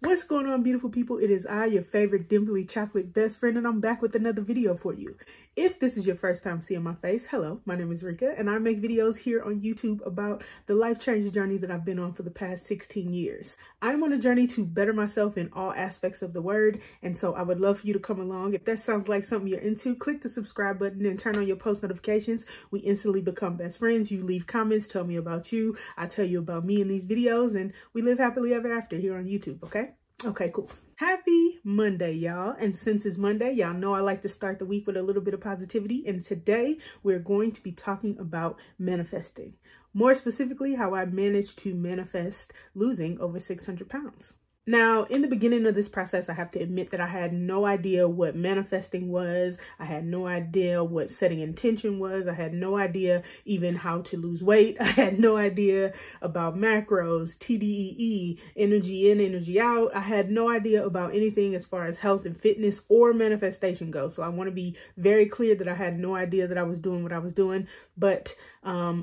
What's going on, beautiful people? It is I, your favorite dimply chocolate best friend, and I'm back with another video for you. If this is your first time seeing my face, hello, my name is Rika, and I make videos here on YouTube about the life-changing journey that I've been on for the past 16 years. I'm on a journey to better myself in all aspects of the word, and so I would love for you to come along. If that sounds like something you're into, click the subscribe button and turn on your post notifications. We instantly become best friends. You leave comments, tell me about you, I tell you about me in these videos, and we live happily ever after here on YouTube, okay? Okay, cool. Happy Monday, y'all. And since it's Monday, y'all know I like to start the week with a little bit of positivity. And today we're going to be talking about manifesting. More specifically, how I managed to manifest losing over 600 pounds. Now, in the beginning of this process, I have to admit that I had no idea what manifesting was. I had no idea what setting intention was. I had no idea even how to lose weight. I had no idea about macros, TDEE, energy in, energy out. I had no idea about anything as far as health and fitness or manifestation goes. So I want to be very clear that I had no idea that I was doing what I was doing, but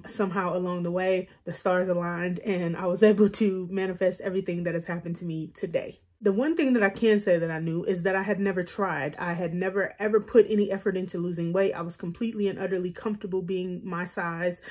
somehow along the way, the stars aligned and I was able to manifest everything that has happened to me today. The one thing that I can say that I knew is that I had never tried. I had never ever put any effort into losing weight. I was completely and utterly comfortable being my size.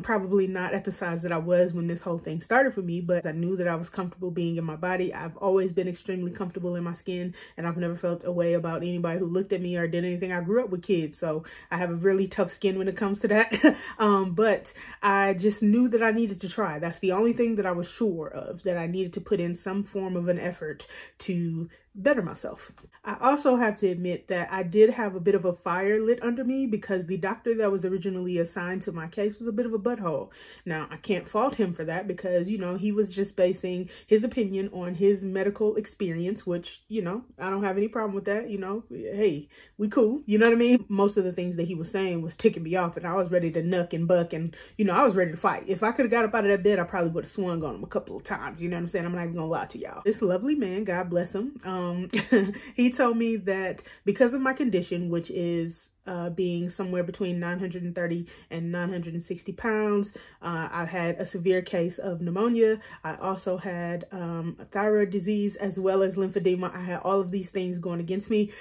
Probably not at the size that I was when this whole thing started for me, but I knew that I was comfortable being in my body. I've always been extremely comfortable in my skin, and I've never felt a way about anybody who looked at me or did anything. I grew up with kids, so I have a really tough skin when it comes to that. But I just knew that I needed to try. That's the only thing that I was sure of, that I needed to put in some form of an effort to better myself. I also have to admit that I did have a bit of a fire lit under me because the doctor that was originally assigned to my case was a bit of a butthole. Now, I can't fault him for that because, you know, he was just basing his opinion on his medical experience, which, you know, I don't have any problem with that. You know, hey, we cool. You know what I mean? Most of the things that he was saying was ticking me off, and I was ready to knuck and buck, and, you know, I was ready to fight. If I could have got up out of that bed, I probably would have swung on him a couple of times. You know what I'm saying? I'm not even gonna lie to y'all. This lovely man, God bless him, he told me that because of my condition, which is being somewhere between 930 and 960 pounds, I had a severe case of pneumonia. I also had a thyroid disease as well as lymphedema. I had all of these things going against me.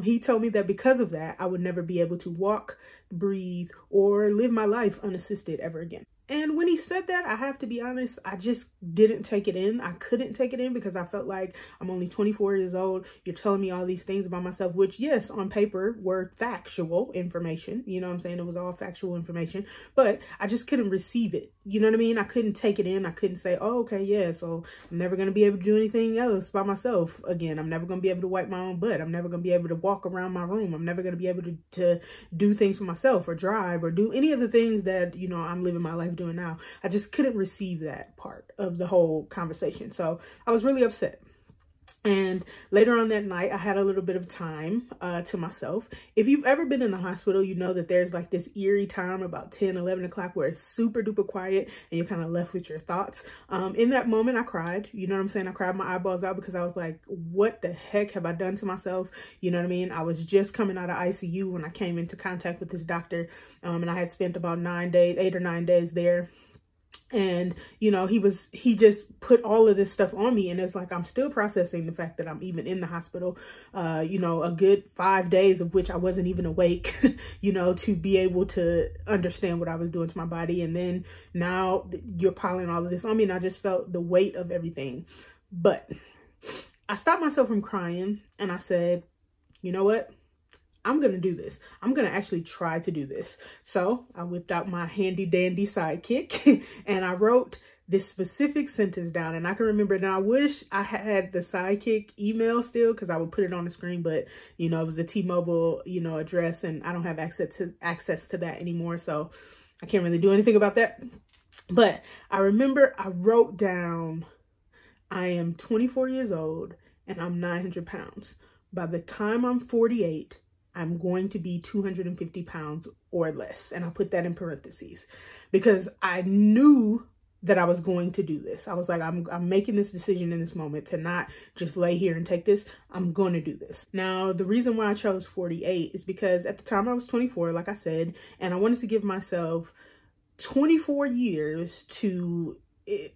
He told me that because of that, I would never be able to walk, breathe, or live my life unassisted ever again. And when he said that, I have to be honest, I just didn't take it in. I couldn't take it in because I felt like I'm only 24 years old. You're telling me all these things about myself, which, yes, on paper were factual information. You know what I'm saying? It was all factual information, but I just couldn't receive it. You know what I mean? I couldn't take it in. I couldn't say, oh, okay, yeah, so I'm never going to be able to do anything else by myself again. I'm never going to be able to wipe my own butt. I'm never going to be able to walk around my room. I'm never going to be able to do things for myself or drive or do any of the things that, you know, I'm living my life doing now. I just couldn't receive that part of the whole conversation. So I was really upset. And later on that night, I had a little bit of time to myself. If you've ever been in a hospital, you know that there's like this eerie time about 10, 11 o'clock where it's super duper quiet and you're kind of left with your thoughts. In that moment, I cried. You know what I'm saying? I cried my eyeballs out because I was like, what the heck have I done to myself? You know what I mean? I was just coming out of ICU when I came into contact with this doctor, and I had spent about 8 or 9 days there. And, you know, he just put all of this stuff on me. And it's like, I'm still processing the fact that I'm even in the hospital, you know, a good 5 days of which I wasn't even awake, you know, to be able to understand what I was doing to my body. And then now you're piling all of this on me, and I just felt the weight of everything. But I stopped myself from crying and I said, you know what? I'm going to do this. I'm going to actually try to do this. So I whipped out my handy dandy sidekick and I wrote this specific sentence down, and I can remember. Now I wish I had the sidekick email still, because I would put it on the screen, but you know, it was a T-Mobile, you know, address, and I don't have access to that anymore. So I can't really do anything about that. But I remember I wrote down, I am 24 years old and I'm 900 pounds. By the time I'm 48, I'm going to be 250 pounds or less. And I put that in parentheses because I knew that I was going to do this. I was like, I'm making this decision in this moment to not just lay here and take this. I'm going to do this. Now, the reason why I chose 48 is because at the time I was 24, like I said, and I wanted to give myself 24 years to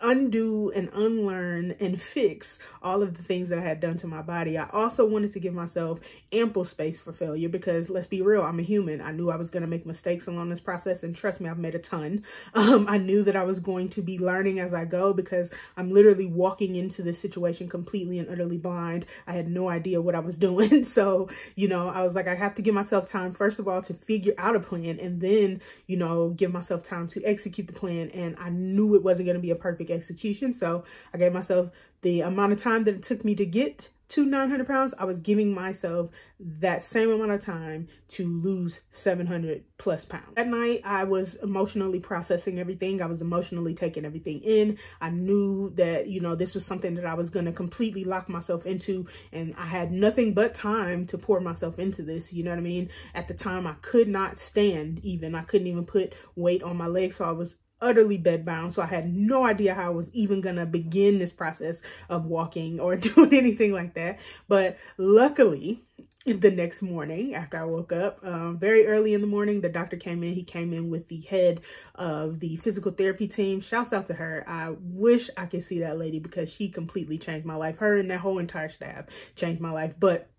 undo and unlearn and fix all of the things that I had done to my body. I also wanted to give myself ample space for failure because, let's be real, I'm a human. I knew I was going to make mistakes along this process, and trust me, I've made a ton. I knew that I was going to be learning as I go because I'm literally walking into this situation completely and utterly blind. I had no idea what I was doing. So, you know, I was like, I have to give myself time, first of all, to figure out a plan, and then, you know, give myself time to execute the plan. And I knew it wasn't going to be a perfect execution. So I gave myself the amount of time that it took me to get to 900 pounds. I was giving myself that same amount of time to lose 700 plus pounds. That night, I was emotionally processing everything. I was emotionally taking everything in. I knew that, you know, this was something that I was going to completely lock myself into, and I had nothing but time to pour myself into this. You know what I mean? At the time, I could not stand even. I couldn't even put weight on my legs, so I was utterly bedbound. So I had no idea how I was even gonna begin this process of walking or doing anything like that. But luckily, the next morning after I woke up, very early in the morning, the doctor came in. He came in with the head of the physical therapy team. Shouts out to her. I wish I could see that lady because she completely changed my life. Her and that whole entire staff changed my life. But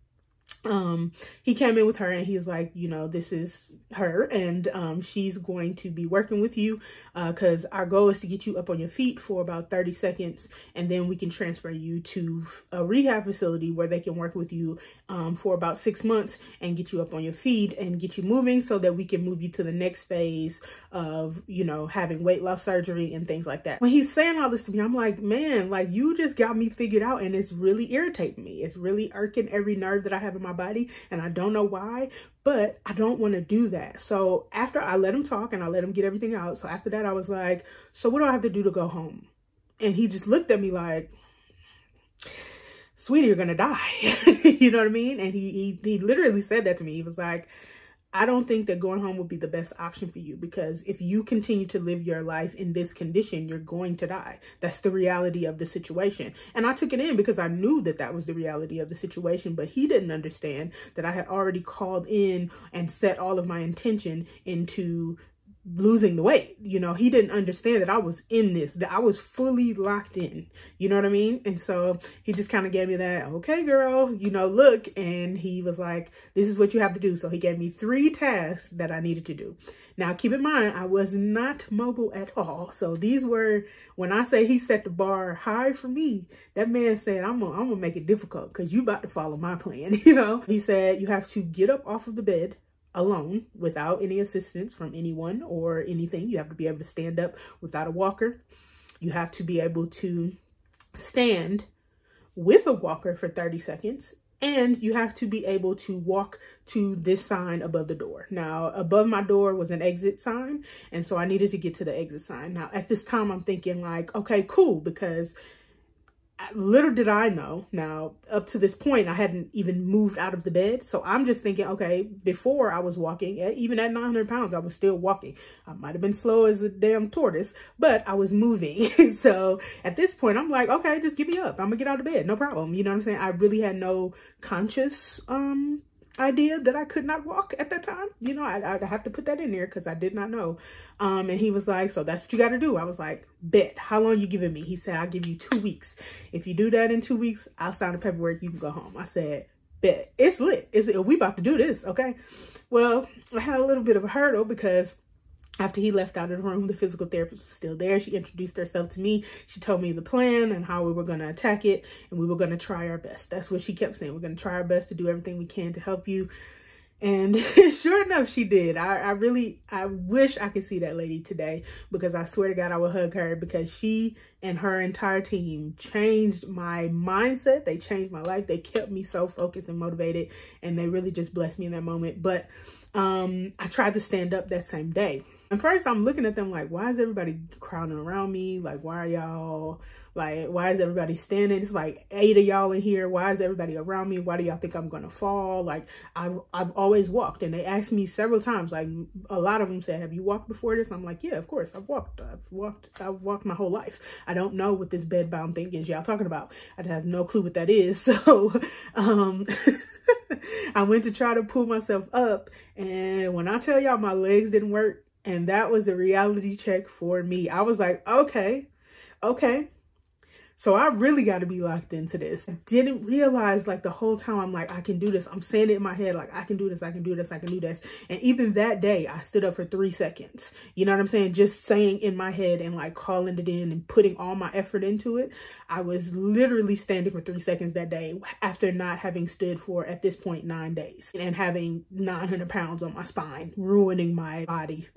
he came in with her and he's like, you know, this is her, and she's going to be working with you because our goal is to get you up on your feet for about 30 seconds, and then we can transfer you to a rehab facility where they can work with you for about 6 months and get you up on your feet and get you moving so that we can move you to the next phase of, you know, having weight loss surgery and things like that. When he's saying all this to me, I'm like, man, like, you just got me figured out, and it's really irritating me. It's really irking every nerve that I have in my body, and I don't know why, but I don't want to do that. So after I let him talk and I let him get everything out, so after that I was like, so what do I have to do to go home? And he just looked at me like, sweetie, you're gonna die. You know what I mean? And he literally said that to me. He was like, I don't think that going home would be the best option for you, because if you continue to live your life in this condition, you're going to die. That's the reality of the situation. And I took it in because I knew that that was the reality of the situation, but he didn't understand that I had already called in and set all of my intention into losing the weight. You know, he didn't understand that I was in this, that I was fully locked in, you know what I mean? And so he just kind of gave me that, okay, girl, you know, look, and he was like, this is what you have to do. So he gave me 3 tasks that I needed to do. Now, keep in mind, I was not mobile at all. So these were, when I say he set the bar high for me, that man said, I'm gonna make it difficult because you about to follow my plan. You know, he said, you have to get up off of the bed alone without any assistance from anyone or anything. You have to be able to stand up without a walker. You have to be able to stand with a walker for 30 seconds. And you have to be able to walk to this sign above the door. Now, above my door was an exit sign. And so I needed to get to the exit sign. Now, at this time, I'm thinking like, okay, cool, because little did I know, now up to this point, I hadn't even moved out of the bed. So I'm just thinking, okay, before I was walking, even at 900 pounds, I was still walking. I might have been slow as a damn tortoise, but I was moving. So at this point, I'm like, okay, just get me up. I'm gonna get out of bed. No problem. You know what I'm saying? I really had no conscious idea that I could not walk at that time. You know, I have to put that in there because I did not know. And he was like, so that's what you got to do. I was like, bet. How long you giving me? He said, I'll give you 2 weeks. If you do that in 2 weeks, I'll sign the paperwork. You can go home. I said, bet. It's lit. We about to do this. Okay. Well, I had a little bit of a hurdle because after he left out of the room, the physical therapist was still there. She introduced herself to me. She told me the plan and how we were going to attack it, and we were going to try our best. That's what she kept saying. We're going to try our best to do everything we can to help you. And sure enough, she did. I wish I could see that lady today, because I swear to God, I would hug her, because she and her entire team changed my mindset. They changed my life. They kept me so focused and motivated, and they really just blessed me in that moment. But I tried to stand up that same day. And first I'm looking at them like, why is everybody crowding around me? Like, why is everybody standing? It's like 8 of y'all in here. Why is everybody around me? Why do y'all think I'm going to fall? Like, I've always walked. And they asked me several times, like a lot of them said, have you walked before this? I'm like, yeah, of course I've walked. I've walked my whole life. I don't know what this bed bound thing is y'all talking about. I have no clue what that is. So, I went to try to pull myself up, and when I tell y'all my legs didn't work, and that was a reality check for me. I was like, okay, okay, so I really got to be locked into this. I didn't realize, like, the whole time I'm like, I can do this. I'm saying it in my head, like, I can do this, I can do this, I can do this. And even that day, I stood up for 3 seconds. You know what I'm saying? Just saying in my head and like calling it in and putting all my effort into it. I was literally standing for 3 seconds that day after not having stood for, at this point, 9 days and having 900 pounds on my spine, ruining my body,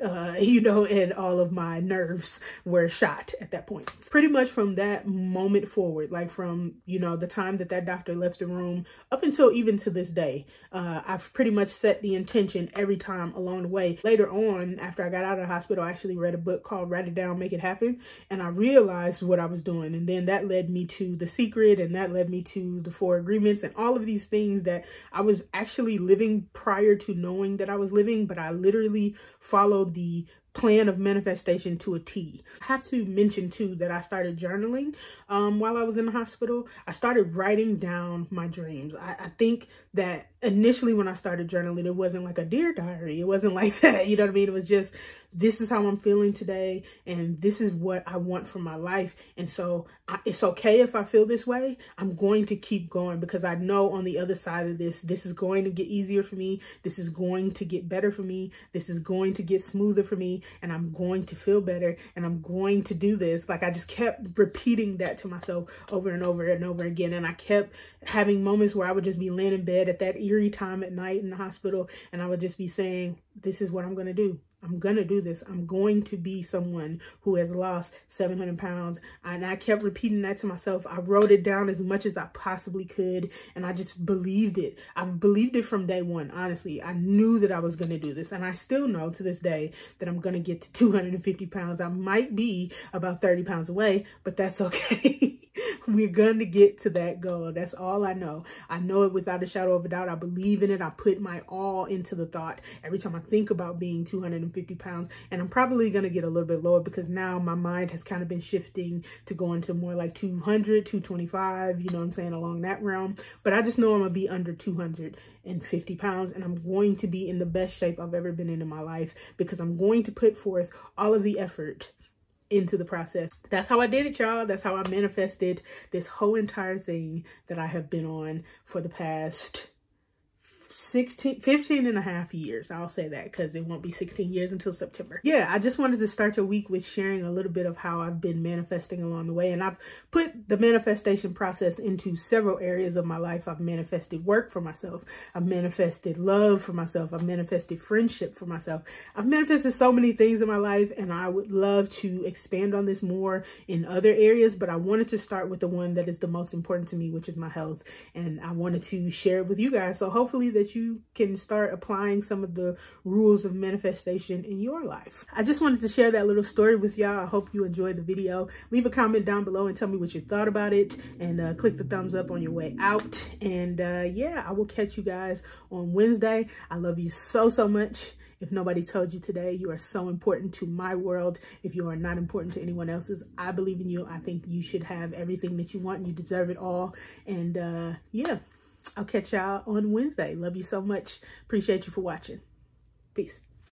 you know, and all of my nerves were shot at that point. Pretty much from that moment forward, like from, you know, the time that doctor left the room up until even to this day, I've pretty much set the intention every time along the way. Later on, after I got out of the hospital, I actually read a book called Write It Down, Make It Happen, and I realized what I was doing. And then that led me to The Secret, and that led me to the 4 Agreements, and all of these things that I was actually living prior to knowing that I was living, but I literally followed the plan of manifestation to a T. I have to mention too that I started journaling while I was in the hospital. I started writing down my dreams. I think that initially when I started journaling, it wasn't like a dear diary. It wasn't like that, you know what I mean? It was just, this is how I'm feeling today, and this is what I want for my life. And so it's okay if I feel this way. I'm going to keep going because I know on the other side of this, this is going to get easier for me. This is going to get better for me. This is going to get smoother for me, and I'm going to feel better, and I'm going to do this. Like, I just kept repeating that to myself over and over and over again. And I kept having moments where I would just be laying in bed at that eerie time at night in the hospital, and I would just be saying, this is what I'm going to do. I'm going to do this. I'm going to be someone who has lost 700 pounds. And I kept repeating that to myself. I wrote it down as much as I possibly could. And I just believed it. I've believed it from day one. Honestly, I knew that I was going to do this. And I still know to this day that I'm going to get to 250 pounds. I might be about 30 pounds away, but that's okay. We're going to get to that goal. That's all I know. I know it without a shadow of a doubt. I believe in it. I put my all into the thought every time I think about being 250 pounds. And I'm probably going to get a little bit lower because now my mind has kind of been shifting to going to more like 200, 225, you know what I'm saying, along that realm. But I just know I'm going to be under 250 pounds, and I'm going to be in the best shape I've ever been in my life because I'm going to put forth all of the effort into the process. That's how I did it, y'all. That's how I manifested this whole entire thing that I have been on for the past 15 and a half years. I'll say that because it won't be 16 years until September. Yeah, I just wanted to start your week with sharing a little bit of how I've been manifesting along the way. And I've put the manifestation process into several areas of my life. I've manifested work for myself. I've manifested love for myself. I've manifested friendship for myself. I've manifested so many things in my life, and I would love to expand on this more in other areas, but I wanted to start with the one that is the most important to me, which is my health. And I wanted to share it with you guys. So hopefully that you can start applying some of the rules of manifestation in your life. I just wanted to share that little story with y'all. I hope you enjoyed the video. Leave a comment down below and tell me what you thought about it, and click the thumbs up on your way out. And yeah, I will catch you guys on Wednesday. I love you so much. If nobody told you today, you are so important to my world. If you are not important to anyone else's, I believe in you. I think you should have everything that you want, and you deserve it all. And yeah, I'll catch y'all on Wednesday. Love you so much. Appreciate you for watching. Peace.